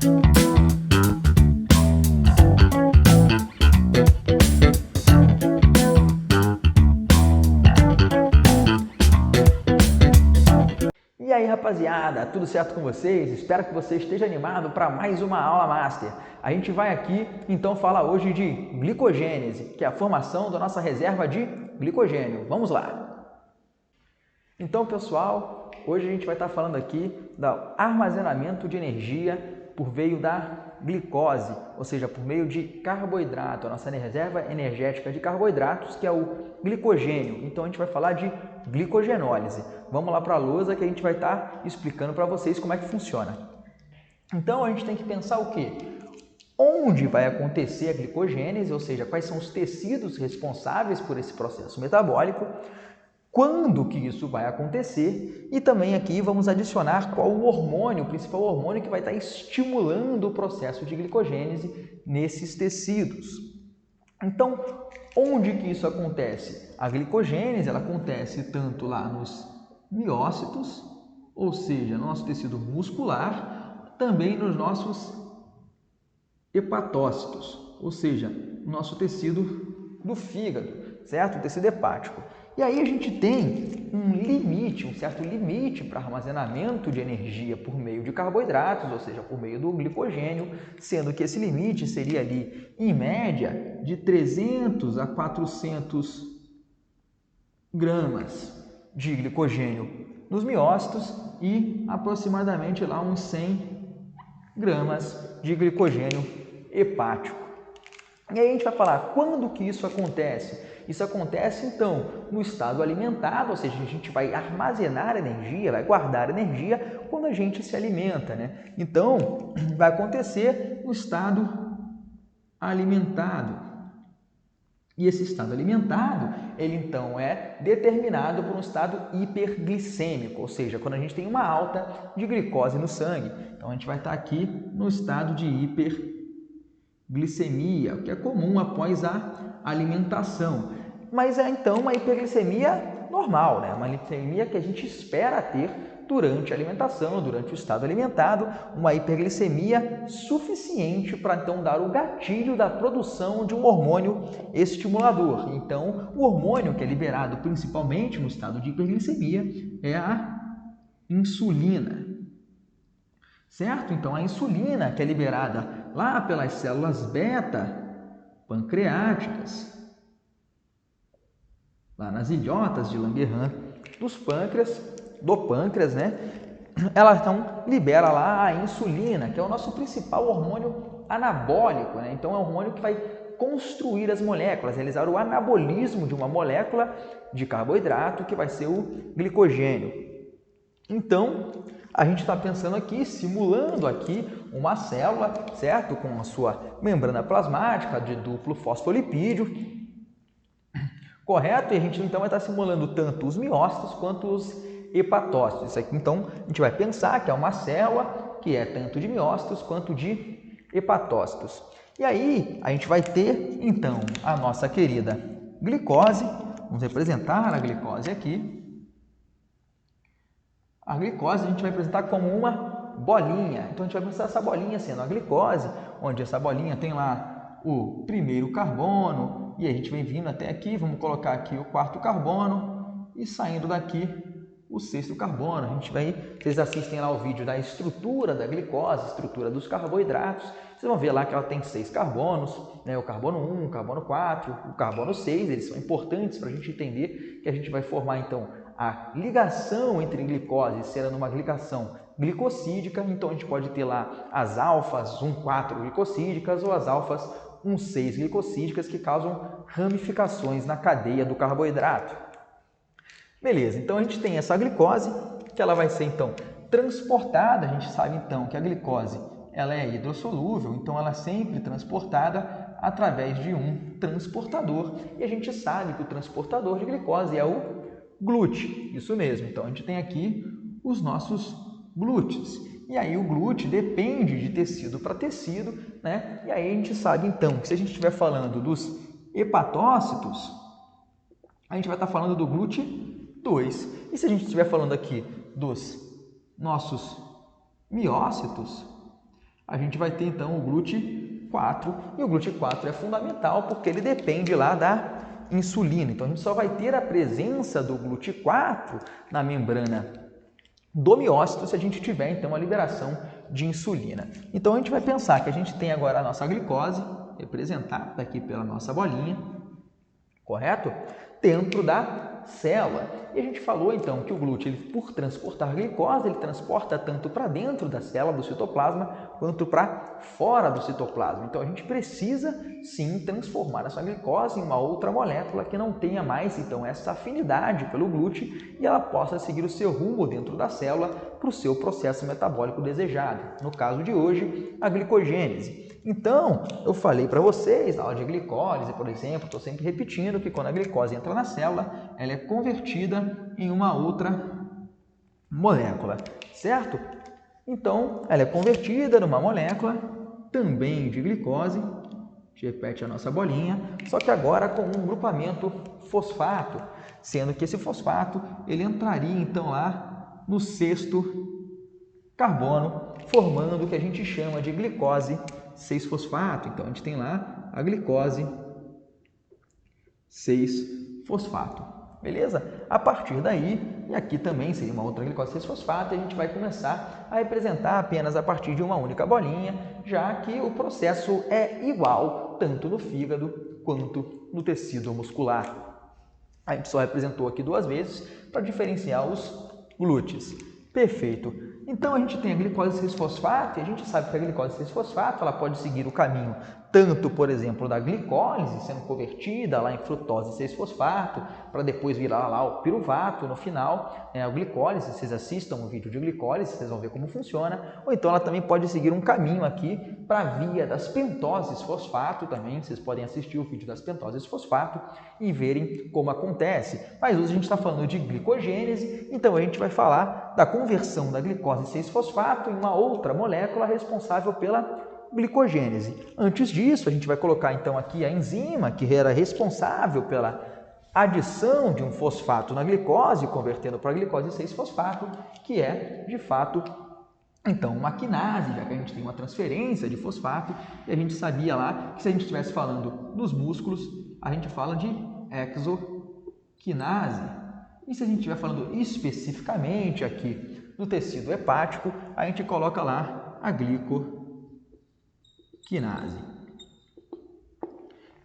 E aí, rapaziada, tudo certo com vocês? Espero que você esteja animado para mais uma aula master. A gente vai aqui, então, falar hoje de glicogênese, que é a formação da nossa reserva de glicogênio. Vamos lá! Então, pessoal, hoje a gente vai estar falando aqui do armazenamento de energia por meio da glicose, ou seja, por meio de carboidrato, a nossa reserva energética de carboidratos, que é o glicogênio. Então, a gente vai falar de glicogenólise. Vamos lá para a lousa que a gente vai estar explicando para vocês como é que funciona. Então, a gente tem que pensar o quê? Onde vai acontecer a glicogênese, ou seja, quais são os tecidos responsáveis por esse processo metabólico, quando que isso vai acontecer e também aqui vamos adicionar qual o hormônio, o principal hormônio que vai estar estimulando o processo de glicogênese nesses tecidos. Então, onde que isso acontece? A glicogênese ela acontece tanto lá nos miócitos, ou seja, no nosso tecido muscular, também nos nossos hepatócitos, ou seja, no nosso tecido do fígado, certo? O tecido hepático. E aí a gente tem um limite, um certo limite para armazenamento de energia por meio de carboidratos, ou seja, por meio do glicogênio, sendo que esse limite seria ali, em média, de 300 a 400 gramas de glicogênio nos miócitos e aproximadamente lá uns 100 gramas de glicogênio hepático. E aí a gente vai falar quando que isso acontece. Isso acontece, então, no estado alimentado, ou seja, a gente vai armazenar energia, vai guardar energia quando a gente se alimenta, né? Então, vai acontecer no estado alimentado. E esse estado alimentado, ele então é determinado por um estado hiperglicêmico, ou seja, quando a gente tem uma alta de glicose no sangue. Então, a gente vai estar aqui no estado de hiperglicemia, o que é comum após a alimentação. Mas é então uma hiperglicemia normal, né? Uma glicemia que a gente espera ter durante a alimentação, durante o estado alimentado, uma hiperglicemia suficiente para então dar o gatilho da produção de um hormônio estimulador. Então, o hormônio que é liberado principalmente no estado de hiperglicemia é a insulina. Certo? Então, a insulina que é liberada lá pelas células beta pancreáticas, lá nas ilhotas de Langerhans do pâncreas, né? Ela então libera lá a insulina, que é o nosso principal hormônio anabólico, né? Então é um hormônio que vai construir as moléculas, realizar o anabolismo de uma molécula de carboidrato, que vai ser o glicogênio. Então, a gente está pensando aqui, simulando aqui uma célula, certo? Com a sua membrana plasmática de duplo fosfolipídio, correto? E a gente então vai estar simulando tanto os miócitos quanto os hepatócitos. Isso aqui, então, a gente vai pensar que é uma célula que é tanto de miócitos quanto de hepatócitos. E aí, a gente vai ter, então, a nossa querida glicose. Vamos representar a glicose aqui. A glicose a gente vai apresentar como uma bolinha. Então, a gente vai pensar essa bolinha sendo a glicose, onde essa bolinha tem lá o primeiro carbono, e a gente vem vindo até aqui, vamos colocar aqui o quarto carbono, e saindo daqui o sexto carbono. A gente vai, vocês assistem lá o vídeo da estrutura da glicose, estrutura dos carboidratos, vocês vão ver lá que ela tem 6 carbonos, né? O carbono 1, o carbono 4, o carbono 6, eles são importantes para a gente entender que a gente vai formar então a ligação entre glicose sendo uma ligação glicosídica. Então a gente pode ter lá as alfas 1,4 glicosídicas ou as alfas 1,6 glicosídicas que causam ramificações na cadeia do carboidrato. Beleza, então a gente tem essa glicose que ela vai ser então transportada. A gente sabe então que a glicose ela é hidrossolúvel, então ela é sempre transportada através de um transportador, e a gente sabe que o transportador de glicose é o glúteo, isso mesmo. Então a gente tem aqui os nossos glúteos, e aí o glúteo depende de tecido para tecido, né? E aí a gente sabe então que se a gente estiver falando dos hepatócitos, a gente vai estar falando do glúteo 2, e se a gente estiver falando aqui dos nossos miócitos, a gente vai ter então o GLUT4, e o GLUT4 é fundamental porque ele depende lá da insulina. Então a gente só vai ter a presença do GLUT4 na membrana do miócito se a gente tiver então a liberação de insulina. Então a gente vai pensar que a gente tem agora a nossa glicose, representada aqui pela nossa bolinha, correto? Dentro da célula. E a gente falou então que o GLUT, ele, por transportar glicose, ele transporta tanto para dentro da célula do citoplasma quanto para fora do citoplasma. Então a gente precisa sim transformar essa glicose em uma outra molécula que não tenha mais então essa afinidade pelo GLUT e ela possa seguir o seu rumo dentro da célula para o seu processo metabólico desejado. No caso de hoje, a glicogênese. Então, eu falei para vocês, na aula de glicólise, por exemplo, estou sempre repetindo que quando a glicose entra na célula, ela é convertida em uma outra molécula, certo? Então, ela é convertida numa molécula também de glicose, a gente repete a nossa bolinha, só que agora com um grupamento fosfato, sendo que esse fosfato ele entraria então lá no sexto carbono, formando o que a gente chama de glicose 6-fosfato. Então, a gente tem lá a glicose 6-fosfato, beleza? A partir daí, e aqui também seria uma outra glicose 6-fosfato, a gente vai começar a representar apenas a partir de uma única bolinha, já que o processo é igual tanto no fígado quanto no tecido muscular. A gente só representou aqui duas vezes para diferenciar os glúteos. Perfeito. Então, a gente tem a glicose 6-fosfato e a gente sabe que a glicose 6-fosfato ela pode seguir o caminho tanto, por exemplo, da glicólise, sendo convertida lá em frutose 6-fosfato, para depois virar lá o piruvato no final, a glicólise, vocês assistam o vídeo de glicólise, vocês vão ver como funciona, ou então ela também pode seguir um caminho aqui para a via das pentoses fosfato também, vocês podem assistir o vídeo das pentoses fosfato e verem como acontece. Mas hoje a gente está falando de glicogênese, então a gente vai falar da conversão da glicose 6-fosfato em uma outra molécula responsável pela glicogênese. Antes disso, a gente vai colocar então aqui a enzima que era responsável pela adição de um fosfato na glicose, convertendo para a glicose 6-fosfato, que é, de fato, então uma quinase, já que a gente tem uma transferência de fosfato, e a gente sabia lá que se a gente estivesse falando dos músculos, a gente fala de exoquinase. E se a gente estiver falando especificamente aqui no tecido hepático, a gente coloca lá a glicoquinase.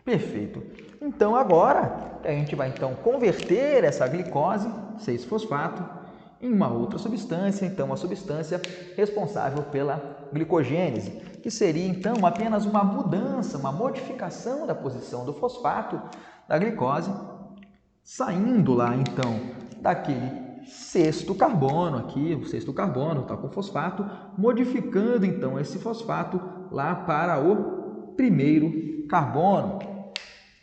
Perfeito. Então agora a gente vai então converter essa glicose 6-fosfato em uma outra substância, então uma substância responsável pela glicogênese, que seria então apenas uma mudança, uma modificação da posição do fosfato da glicose, saindo lá então daquele sexto carbono aqui, o sexto carbono está com fosfato, modificando então esse fosfato lá para o primeiro carbono.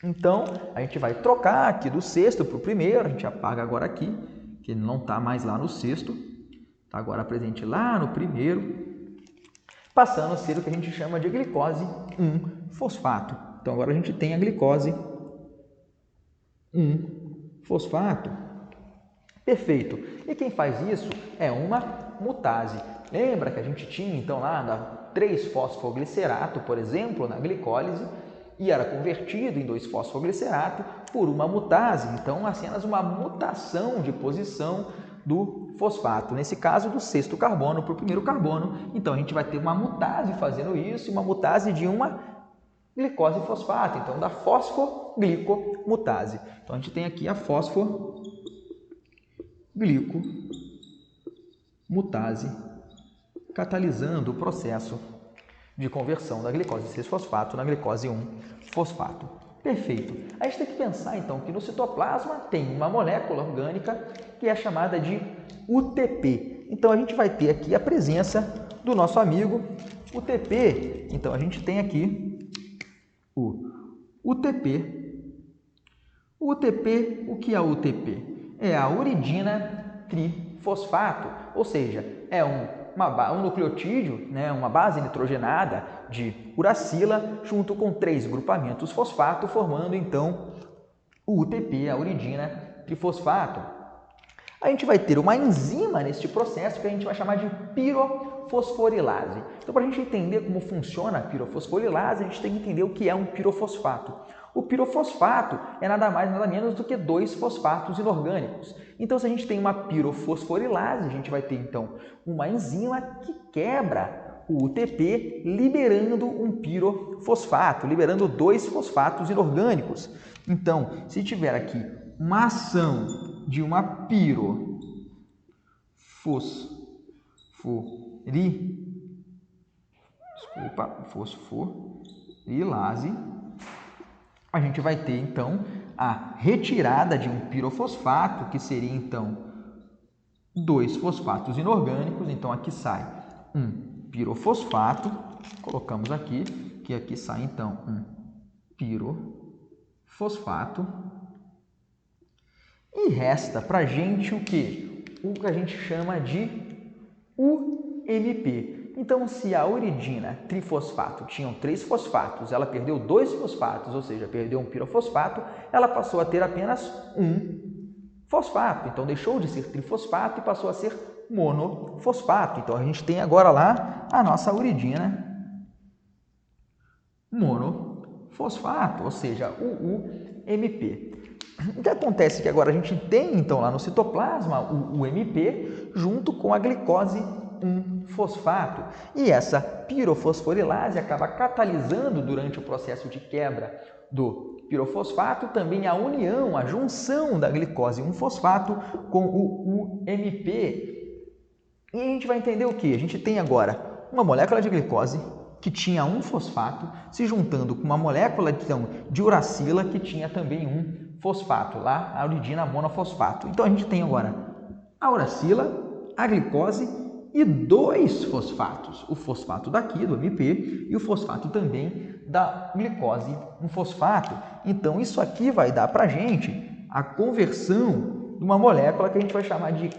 Então, a gente vai trocar aqui do sexto para o primeiro, a gente apaga agora aqui, que ele não está mais lá no sexto, está agora presente lá no primeiro, passando a ser o que a gente chama de glicose 1-fosfato. Então, agora a gente tem a glicose 1-fosfato. Perfeito. E quem faz isso é uma mutase. Lembra que a gente tinha, então, lá da 3-fosfoglicerato, por exemplo, na glicólise, e era convertido em 2-fosfoglicerato por uma mutase. Então, apenas uma mutação de posição do fosfato. Nesse caso, do sexto carbono para o primeiro carbono. Então, a gente vai ter uma mutase fazendo isso, uma mutase de uma glicose fosfato. Então, da fosfoglicomutase. Então, a gente tem aqui a fosfoglicomutase catalisando o processo de conversão da glicose 6-fosfato na glicose 1-fosfato. Perfeito. A gente tem que pensar, então, que no citoplasma tem uma molécula orgânica que é chamada de UTP. Então, a gente vai ter aqui a presença do nosso amigo UTP. Então, a gente tem aqui o UTP. O UTP, o que é o UTP? É a uridina trifosfato, ou seja, é um nucleotídeo, né, uma base nitrogenada de uracila, junto com 3 grupamentos fosfato, formando então o UTP, a uridina trifosfato. A gente vai ter uma enzima neste processo que a gente vai chamar de pirofosfato. pirofosforilase. Então, para a gente entender como funciona a pirofosforilase, a gente tem que entender o que é um pirofosfato. O pirofosfato é nada mais nada menos do que 2 fosfatos inorgânicos. Então, se a gente tem uma pirofosforilase, a gente vai ter então uma enzima que quebra o UTP, liberando um pirofosfato, liberando 2 fosfatos inorgânicos. Então, se tiver aqui uma ação de uma fosforilase, a gente vai ter então a retirada de um pirofosfato, que seria então 2 fosfatos inorgânicos. Então aqui sai um pirofosfato, colocamos aqui, que aqui sai então um pirofosfato. E resta para a gente o que? O que a gente chama de UMP. Então, se a uridina trifosfato tinham 3 fosfatos, ela perdeu 2 fosfatos, ou seja, perdeu um pirofosfato, ela passou a ter apenas um fosfato. Então, deixou de ser trifosfato e passou a ser monofosfato. Então, a gente tem agora lá a nossa uridina monofosfato, ou seja, o UMP. O que acontece é que agora a gente tem, então, lá no citoplasma, o UMP junto com a glicose 1-fosfato. E essa pirofosforilase acaba catalisando durante o processo de quebra do pirofosfato também a união, a junção da glicose 1-fosfato com o UMP. E a gente vai entender o que? A gente tem agora uma molécula de glicose que tinha um fosfato se juntando com uma molécula então, de uracila que tinha também um fosfato, lá a uridina monofosfato. Então a gente tem agora a uracila, a glicose e 2 fosfatos, o fosfato daqui do MP e o fosfato também da glicose 1-fosfato. Então isso aqui vai dar para a gente a conversão de uma molécula que a gente vai chamar de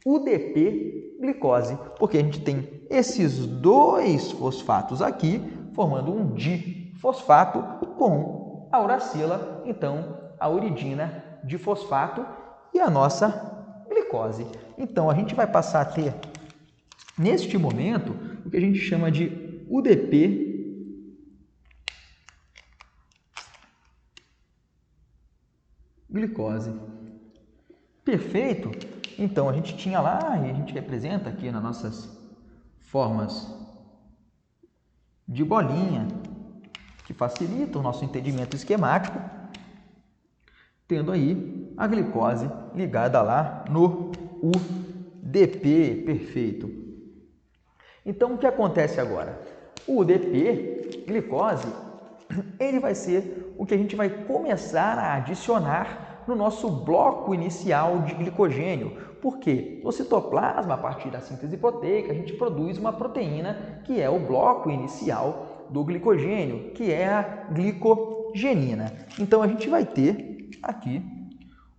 UDP-glicose, porque a gente tem esses 2 fosfatos aqui formando um difosfato com a uracila, então a uridina difosfato e a nossa glicose. Então a gente vai passar a ter neste momento o que a gente chama de UDP glicose. Perfeito? Então a gente tinha lá e a gente representa aqui nas nossas formas de bolinha que facilita o nosso entendimento esquemático, tendo aí a glicose ligada lá no UDP. Perfeito. Então, o que acontece agora? O UDP, glicose, ele vai ser o que a gente vai começar a adicionar no nosso bloco inicial de glicogênio. Por quê? No citoplasma, a partir da síntese proteica, a gente produz uma proteína que é o bloco inicial do glicogênio, que é a glicogenina. Então, a gente vai ter aqui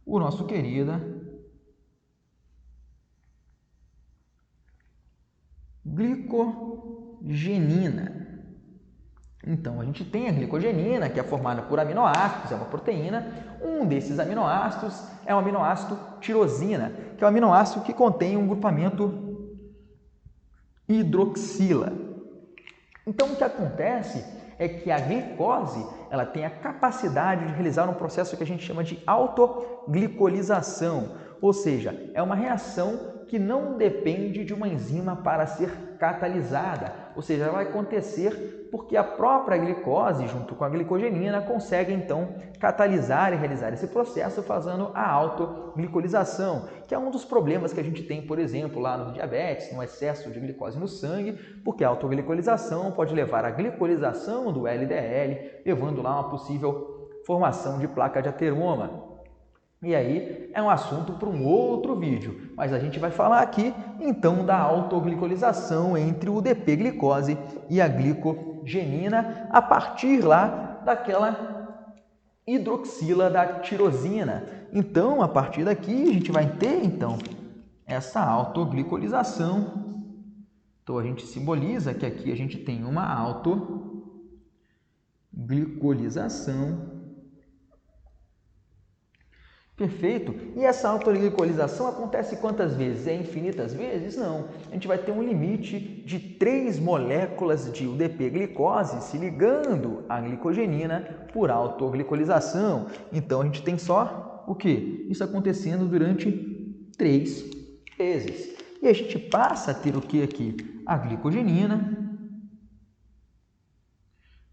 o nosso querida glicogenina. Então, a gente tem a glicogenina, que é formada por aminoácidos, é uma proteína. Um desses aminoácidos é o aminoácido tirosina, que é um aminoácido que contém um grupamento hidroxila. Então, o que acontece é que a glicose ela tem a capacidade de realizar um processo que a gente chama de autoglicolização, ou seja, é uma reação que não depende de uma enzima para ser catalisada, ou seja, ela vai acontecer porque a própria glicose, junto com a glicogenina, consegue então catalisar e realizar esse processo fazendo a autoglicolização, que é um dos problemas que a gente tem, por exemplo, lá no diabetes, no excesso de glicose no sangue, porque a autoglicolização pode levar à glicolização do LDL, levando lá uma possível formação de placa de ateroma. E aí é um assunto para um outro vídeo, mas a gente vai falar aqui então da autoglicolização entre o UDP-glicose e a glicogenina a partir lá daquela hidroxila da tirosina. Então, a partir daqui a gente vai ter então essa autoglicolização. Então a gente simboliza que aqui a gente tem uma autoglicolização Perfeito. E essa autoglicolização acontece quantas vezes? É infinitas vezes? Não. A gente vai ter um limite de 3 moléculas de UDP-glicose se ligando à glicogenina por autoglicolização. Então, a gente tem só o quê? Isso acontecendo durante 3 vezes. E a gente passa a ter o que aqui? A glicogenina.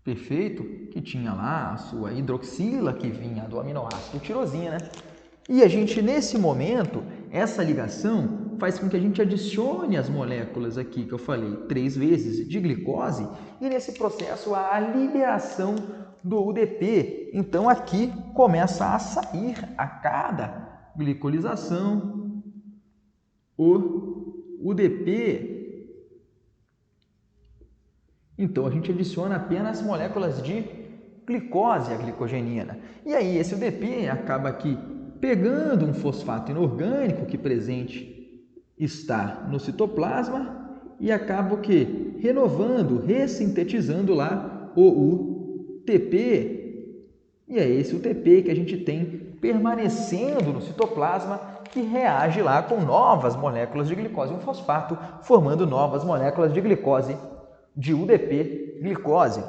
Perfeito? Que tinha lá a sua hidroxila, que vinha do aminoácido tirosina. E a gente, nesse momento, essa ligação faz com que a gente adicione as moléculas aqui, que eu falei, 3 vezes de glicose, e nesse processo há a liberação do UDP. Então, aqui começa a sair a cada glicolização o UDP. Então, a gente adiciona apenas moléculas de glicose à glicogenina. E aí, esse UDP acaba aqui pegando um fosfato inorgânico que presente está no citoplasma e acaba o quê? Renovando, ressintetizando lá o UTP. E é esse UTP que a gente tem permanecendo no citoplasma que reage lá com novas moléculas de glicose 1-fosfato, formando novas moléculas de glicose de UDP-glicose.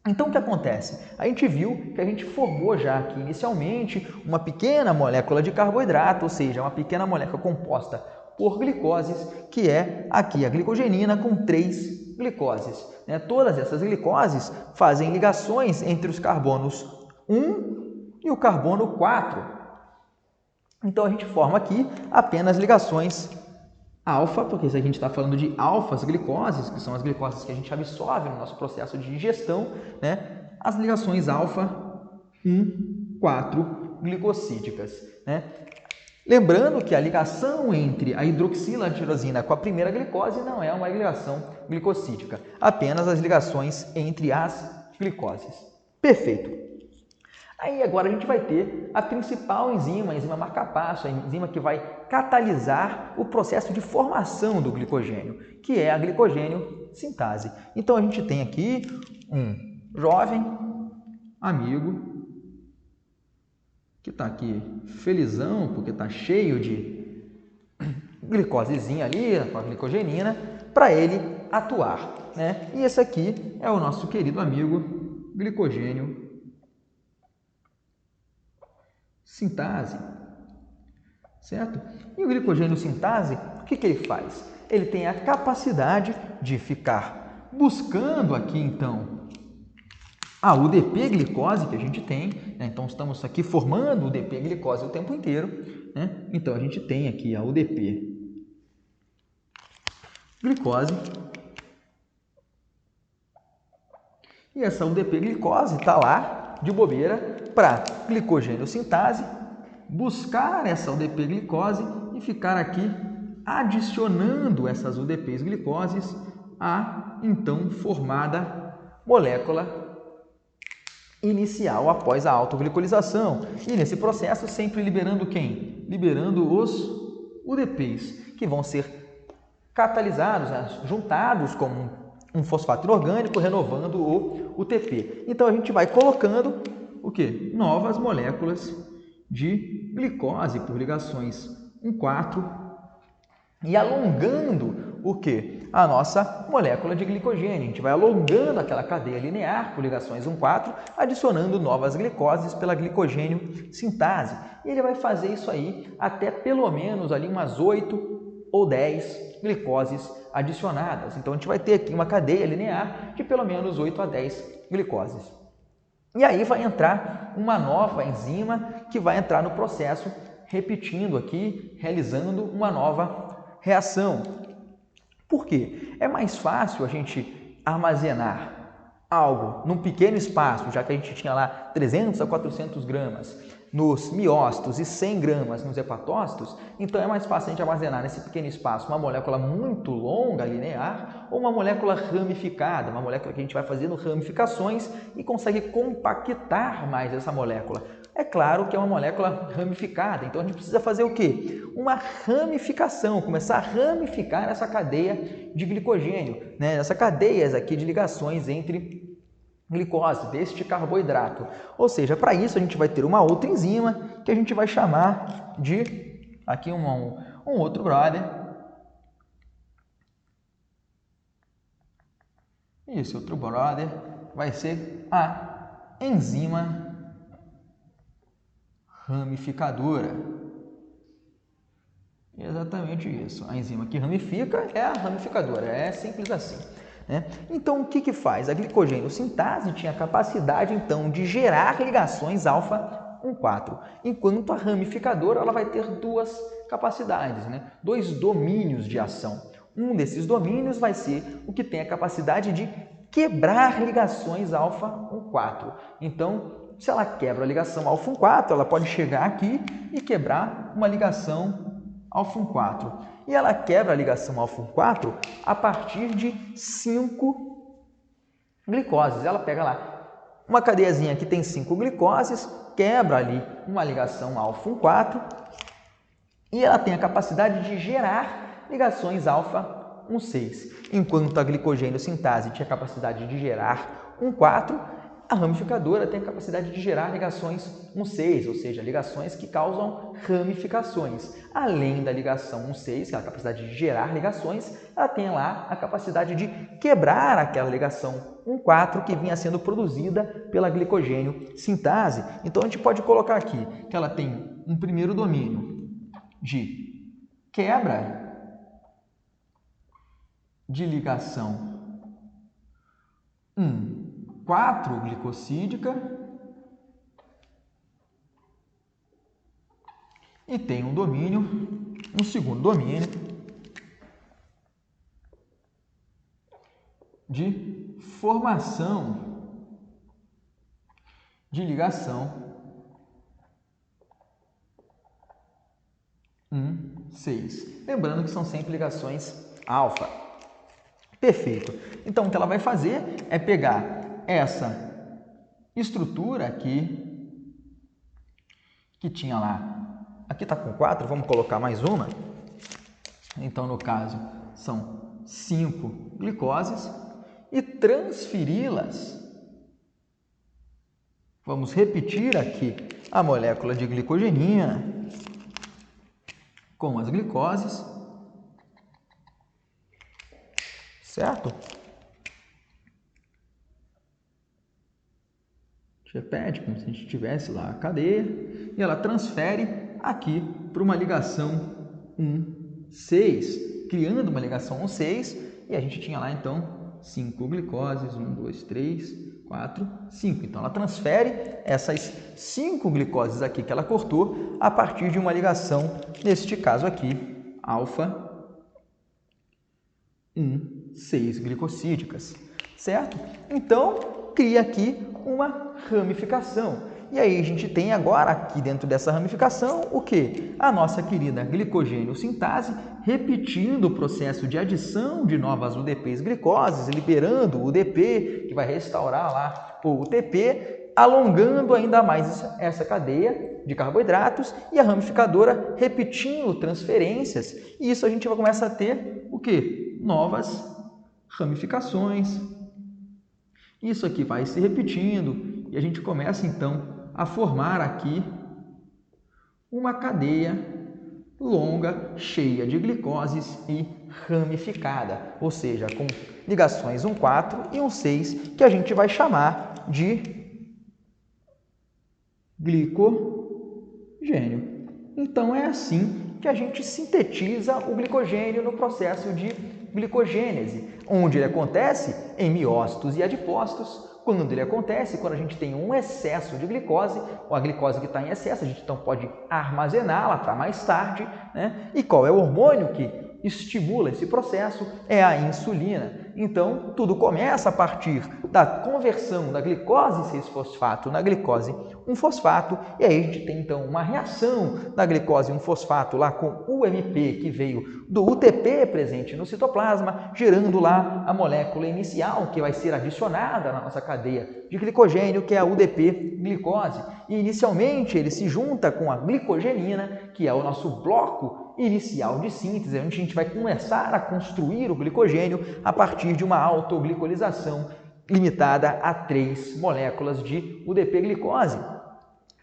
Então, o que acontece? A gente viu que a gente formou já aqui inicialmente uma pequena molécula de carboidrato, ou seja, uma pequena molécula composta por glicoses, que é aqui a glicogenina com 3 glicoses. Todas essas glicoses fazem ligações entre os carbonos 1 e o carbono 4. Então, a gente forma aqui apenas ligações alfa, porque se a gente está falando de alfas-glicoses, que são as glicoses que a gente absorve no nosso processo de digestão, as ligações alfa 1, 4 glicosídicas. Lembrando que a ligação entre a hidroxila tirosina com a primeira glicose não é uma ligação glicosídica, apenas as ligações entre as glicoses. Perfeito. Aí agora a gente vai ter a principal enzima, a enzima marcapasso, a enzima que vai catalisar o processo de formação do glicogênio, que é a glicogênio sintase. Então a gente tem aqui um jovem amigo que está aqui felizão, porque está cheio de glicosezinha ali, com a glicogenina, para ele atuar. E esse aqui é o nosso querido amigo glicogênio sintase, certo? E o glicogênio sintase, o que ele faz? Ele tem a capacidade de ficar buscando aqui, então, a UDP-glicose que a gente tem, então estamos aqui formando UDP-glicose o tempo inteiro, então a gente tem aqui a UDP-glicose, e essa UDP-glicose está lá, de bobeira, para glicogênio sintase, buscar essa UDP-glicose e ficar aqui adicionando essas UDPs-glicoses à então formada molécula inicial após a autoglicolização. E nesse processo sempre liberando quem? Liberando os UDPs, que vão ser catalisados, juntados com um fosfato inorgânico, renovando o UTP. Então, a gente vai colocando o quê? Novas moléculas de glicose por ligações 1,4 e alongando o quê? A nossa molécula de glicogênio. A gente vai alongando aquela cadeia linear por ligações 1,4, adicionando novas glicoses pela glicogênio sintase. E ele vai fazer isso aí até pelo menos ali umas 8 ou 10 glicoses adicionadas. Então, a gente vai ter aqui uma cadeia linear de pelo menos 8 a 10 glicoses. E aí vai entrar uma nova enzima que vai entrar no processo, repetindo aqui, realizando uma nova reação. Por quê? É mais fácil a gente armazenar algo num pequeno espaço, já que a gente tinha lá 300 a 400 gramas nos miócitos e 100 gramas nos hepatócitos, então é mais fácil a gente armazenar nesse pequeno espaço uma molécula muito longa, linear, ou uma molécula ramificada, uma molécula que a gente vai fazendo ramificações e consegue compactar mais essa molécula. É claro que é uma molécula ramificada, então a gente precisa fazer o quê? Uma ramificação, começar a ramificar essa cadeia de glicogênio, essa cadeias aqui de ligações entre glicose, deste carboidrato. Ou seja, para isso a gente vai ter uma outra enzima que a gente vai chamar de, aqui um outro brother. Esse outro brother vai ser a enzima ramificadora. Exatamente isso. A enzima que ramifica é a ramificadora, é simples assim. Né? Então, o que faz? A glicogênio-sintase tinha a capacidade, então, de gerar ligações alfa-1,4, enquanto a ramificadora ela vai ter duas capacidades, né? Dois domínios de ação. Um desses domínios vai ser o que tem a capacidade de quebrar ligações alfa-1,4. Então, se ela quebra a ligação alfa-1,4, ela pode chegar aqui e quebrar uma ligação alfa-1,4. E ela quebra a ligação alfa-1,4 a partir de 5 glicoses. Ela pega lá uma cadeiazinha que tem 5 glicoses, quebra ali uma ligação alfa-1,4 e ela tem a capacidade de gerar ligações alfa-1,6. Enquanto a glicogênio-sintase tinha a capacidade de gerar 1,4, a ramificadora tem a capacidade de gerar ligações 1,6, ou seja, ligações que causam ramificações. Além da ligação 1,6, que é a capacidade de gerar ligações, ela tem lá a capacidade de quebrar aquela ligação 1,4 que vinha sendo produzida pela glicogênio-sintase. Então, a gente pode colocar aqui que ela tem um primeiro domínio de quebra de ligação 1,4 glicosídica e tem um segundo domínio de formação de ligação 1,6. Lembrando que são sempre ligações alfa. Perfeito. Então, o que ela vai fazer é pegar essa estrutura aqui, que tinha lá, aqui está com 4, vamos colocar mais uma. Então, no caso, são 5 glicoses e transferi-las. Vamos repetir aqui a molécula de glicogenina com as glicoses, certo? Repete como se a gente tivesse lá a cadeia e ela transfere aqui para uma ligação 1,6, criando uma ligação 1,6 e a gente tinha lá então 5 glicoses, 1, 2, 3, 4, 5. Então ela transfere essas 5 glicoses aqui que ela cortou a partir de uma ligação, neste caso aqui, alfa 1,6 glicosídicas, certo? Então cria aqui uma ramificação. E aí a gente tem agora aqui dentro dessa ramificação o que? A nossa querida glicogênio-sintase repetindo o processo de adição de novas UDPs glicoses, liberando o UDP, que vai restaurar lá o UTP, alongando ainda mais essa cadeia de carboidratos e a ramificadora repetindo transferências. E isso a gente vai começar a ter o que? Novas ramificações. Isso aqui vai se repetindo e a gente começa então a formar aqui uma cadeia longa, cheia de glicoses e ramificada, ou seja, com ligações 1,4 e 1,6 que a gente vai chamar de glicogênio. Então é assim que a gente sintetiza o glicogênio no processo de glicogênese, onde ele acontece em miócitos e adipócitos. Quando ele acontece, quando a gente tem um excesso de glicose, ou a glicose que está em excesso, a gente então pode armazená-la para mais tarde, né? E qual é o hormônio que estimula esse processo? É a insulina. Então, tudo começa a partir da conversão da glicose 6-fosfato na glicose 1-fosfato, e aí a gente tem então uma reação da glicose 1-fosfato lá com o UMP que veio do UTP presente no citoplasma, gerando lá a molécula inicial que vai ser adicionada na nossa cadeia de glicogênio, que é a UDP-glicose. E inicialmente ele se junta com a glicogenina, que é o nosso bloco inicial de síntese, onde a gente vai começar a construir o glicogênio a partir de uma autoglicolização limitada a 3 moléculas de UDP-glicose,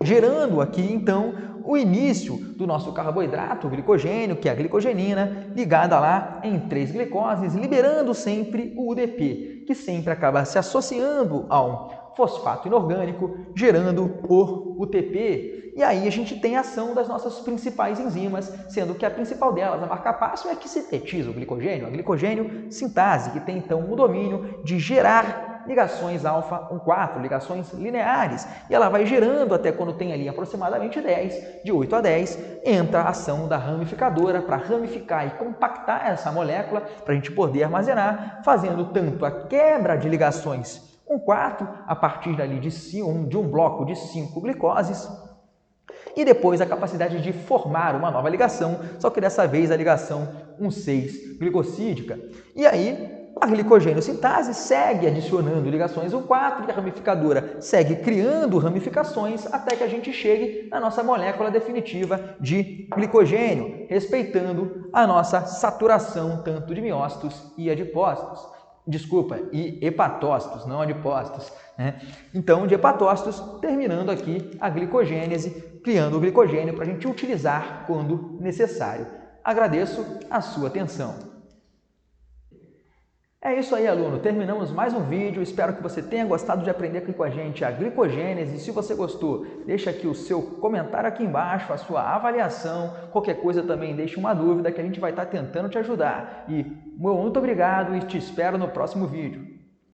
gerando aqui, então, o início do nosso carboidrato, o glicogênio, que é a glicogenina, ligada lá em 3 glicoses, liberando sempre o UDP, que sempre acaba se associando ao fosfato inorgânico, gerando o UTP. E aí a gente tem a ação das nossas principais enzimas, sendo que a principal delas, a marca-passo, é que sintetiza o glicogênio, a glicogênio sintase, que tem então o domínio de gerar ligações alfa-1,4, ligações lineares, e ela vai gerando até quando tem ali aproximadamente 10, de 8 a 10, entra a ação da ramificadora para ramificar e compactar essa molécula para a gente poder armazenar, fazendo tanto a quebra de ligações 1,4 a partir dali de um bloco de 5 glicoses, e depois a capacidade de formar uma nova ligação, só que dessa vez a ligação 1,6 glicosídica. E aí a glicogênio sintase segue adicionando ligações 1,4 e a ramificadora segue criando ramificações até que a gente chegue na nossa molécula definitiva de glicogênio, respeitando a nossa saturação tanto de miócitos e adipócitos. Desculpa, e hepatócitos, não adipócitos, né? Então, de hepatócitos, terminando aqui a glicogênese, criando o glicogênio para a gente utilizar quando necessário. Agradeço a sua atenção. É isso aí, aluno. Terminamos mais um vídeo. Espero que você tenha gostado de aprender aqui com a gente a glicogênese. Se você gostou, deixa aqui o seu comentário aqui embaixo, a sua avaliação. Qualquer coisa também deixe uma dúvida que a gente vai estar tentando te ajudar. E muito obrigado e te espero no próximo vídeo.